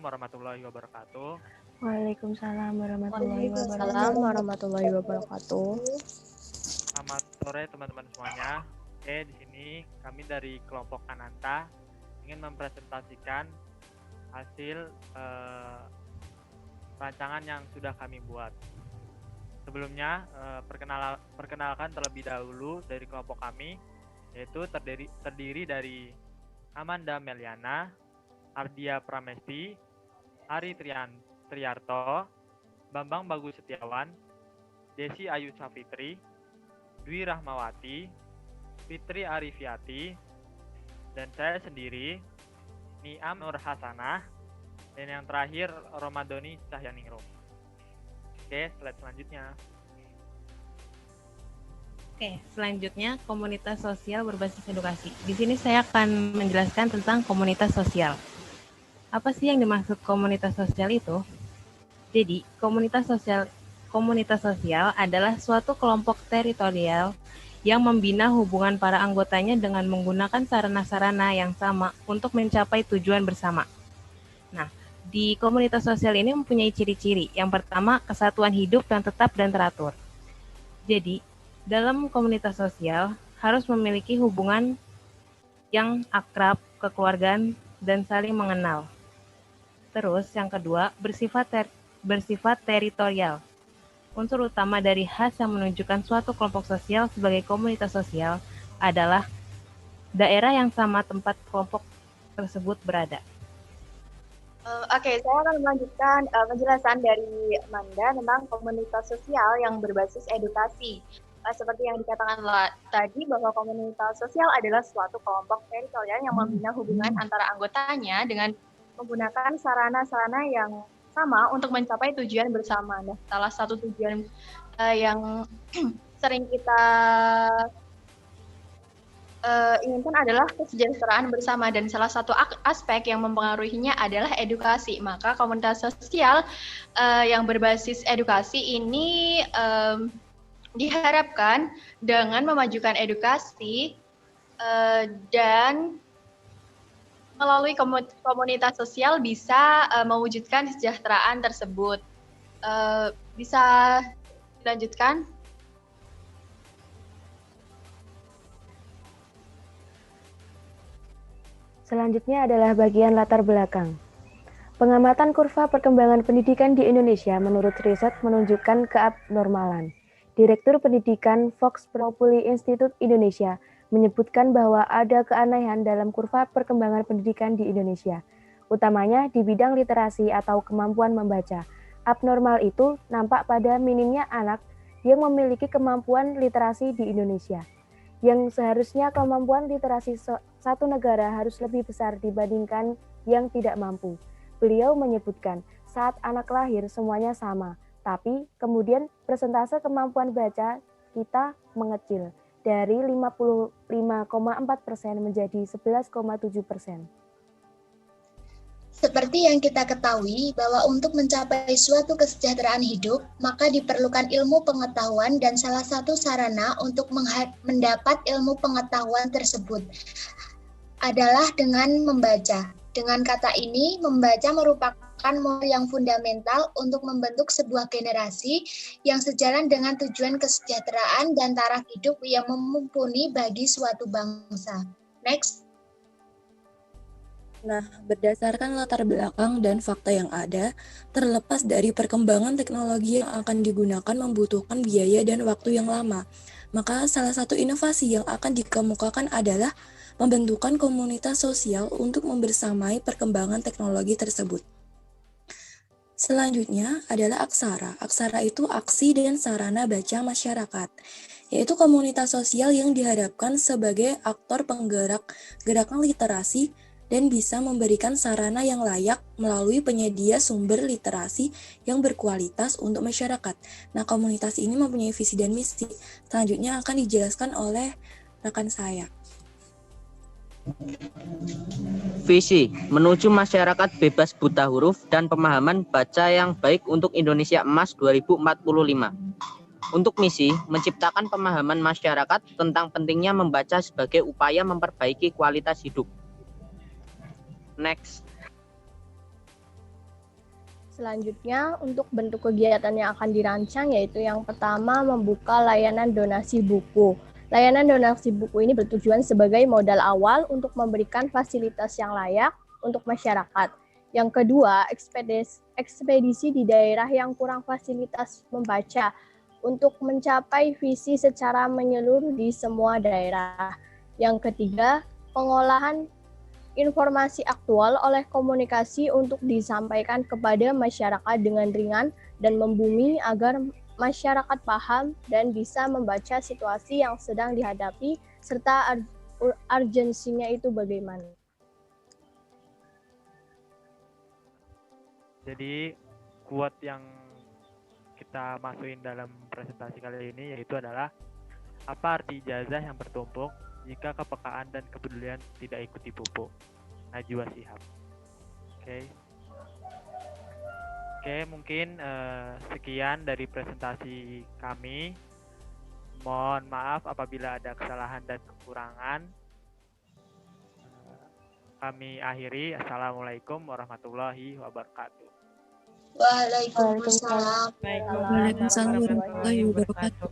warahmatullahi wabarakatuh. Waalaikumsalam warahmatullahi Waalaikumsalam wabarakatuh. warahmatullahi wabarakatuh. Selamat sore teman-teman semuanya. Oke, di sini kami dari kelompok Ananta ingin mempresentasikan hasil rancangan yang sudah kami buat. Sebelumnya, perkenalkan terlebih dahulu dari kelompok kami, yaitu terdiri dari Amanda Meliana, Ardia Pramesti, Ari Triarto, Bambang Bagus Setiawan, Desi Ayu Safitri, Dwi Rahmawati, Fitri Arifiati, dan saya sendiri, Niam Nur Hasanah, dan yang terakhir Romadoni Cahyaningrum. Oke, slide selanjutnya. Oke, selanjutnya komunitas sosial berbasis edukasi. Di sini saya akan menjelaskan tentang komunitas sosial. Apa sih yang dimaksud komunitas sosial itu? Jadi, komunitas sosial adalah suatu kelompok teritorial yang membina hubungan para anggotanya dengan menggunakan sarana-sarana yang sama untuk mencapai tujuan bersama. Nah, di komunitas sosial ini mempunyai ciri-ciri. Yang pertama, kesatuan hidup yang tetap dan teratur. Jadi, dalam komunitas sosial harus memiliki hubungan yang akrab, kekeluargaan, dan saling mengenal. Terus, yang kedua, bersifat teritorial. Unsur utama dari khas yang menunjukkan suatu kelompok sosial sebagai komunitas sosial adalah daerah yang sama tempat kelompok tersebut berada. Oke, saya akan melanjutkan penjelasan dari Amanda tentang komunitas sosial yang berbasis edukasi. Seperti yang dikatakan tadi, bahwa komunitas sosial adalah suatu kelompok teritorial yang membina hubungan antara anggotanya dengan menggunakan sarana-sarana yang sama untuk mencapai tujuan bersama. Nah, salah satu tujuan yang sering kita inginkan adalah kesejahteraan bersama, dan salah satu aspek yang mempengaruhinya adalah edukasi. Maka komunitas sosial yang berbasis edukasi ini diharapkan dengan memajukan edukasi dan melalui komunitas sosial bisa mewujudkan kesejahteraan tersebut. Bisa dilanjutkan? Selanjutnya adalah bagian latar belakang. Pengamatan kurva perkembangan pendidikan di Indonesia menurut riset menunjukkan keabnormalan. Direktur Pendidikan Vox Populi Institute Indonesia menyebutkan bahwa ada keanehan dalam kurva perkembangan pendidikan di Indonesia, utamanya di bidang literasi atau kemampuan membaca. Abnormal itu nampak pada minimnya anak yang memiliki kemampuan literasi di Indonesia, yang seharusnya kemampuan literasi satu negara harus lebih besar dibandingkan yang tidak mampu. Beliau menyebutkan, saat anak lahir semuanya sama, tapi kemudian persentase kemampuan baca kita mengecil dari 55,4% menjadi 11,7%. Seperti yang kita ketahui bahwa untuk mencapai suatu kesejahteraan hidup, maka diperlukan ilmu pengetahuan, dan salah satu sarana untuk mendapat ilmu pengetahuan tersebut adalah dengan membaca. Dengan kata ini, membaca merupakan modal yang fundamental untuk membentuk sebuah generasi yang sejalan dengan tujuan kesejahteraan dan taraf hidup yang mumpuni bagi suatu bangsa. Next. Nah, berdasarkan latar belakang dan fakta yang ada, terlepas dari perkembangan teknologi yang akan digunakan membutuhkan biaya dan waktu yang lama, maka salah satu inovasi yang akan dikemukakan adalah pembentukan komunitas sosial untuk membersamai perkembangan teknologi tersebut. Selanjutnya adalah aksara. Aksara itu aksi dan sarana baca masyarakat, yaitu komunitas sosial yang diharapkan sebagai aktor penggerak gerakan literasi dan bisa memberikan sarana yang layak melalui penyedia sumber literasi yang berkualitas untuk masyarakat. Nah, komunitas ini mempunyai visi dan misi. Selanjutnya akan dijelaskan oleh rekan saya. Visi, menuju masyarakat bebas buta huruf dan pemahaman baca yang baik untuk Indonesia Emas 2045. Untuk misi, menciptakan pemahaman masyarakat tentang pentingnya membaca sebagai upaya memperbaiki kualitas hidup. Next. Selanjutnya, untuk bentuk kegiatan yang akan dirancang yaitu yang pertama membuka layanan donasi buku. Layanan donasi buku ini bertujuan sebagai modal awal untuk memberikan fasilitas yang layak untuk masyarakat. Yang kedua, ekspedisi di daerah yang kurang fasilitas membaca untuk mencapai visi secara menyeluruh di semua daerah. Yang ketiga, pengolahan informasi aktual oleh komunikasi untuk disampaikan kepada masyarakat dengan ringan dan membumi agar masyarakat paham dan bisa membaca situasi yang sedang dihadapi serta urgensinya itu bagaimana. Jadi quote yang kita masukin dalam presentasi kali ini yaitu adalah apa arti ijazah yang bertumpuk jika kepekaan dan kepedulian tidak ikut dipupuk. Najwa Shihab. Oke, mungkin sekian dari presentasi kami. Mohon maaf apabila ada kesalahan dan kekurangan. Kami akhiri. Assalamualaikum warahmatullahi wabarakatuh. Waalaikumsalam. Waalaikumsalam warahmatullahi wabarakatuh.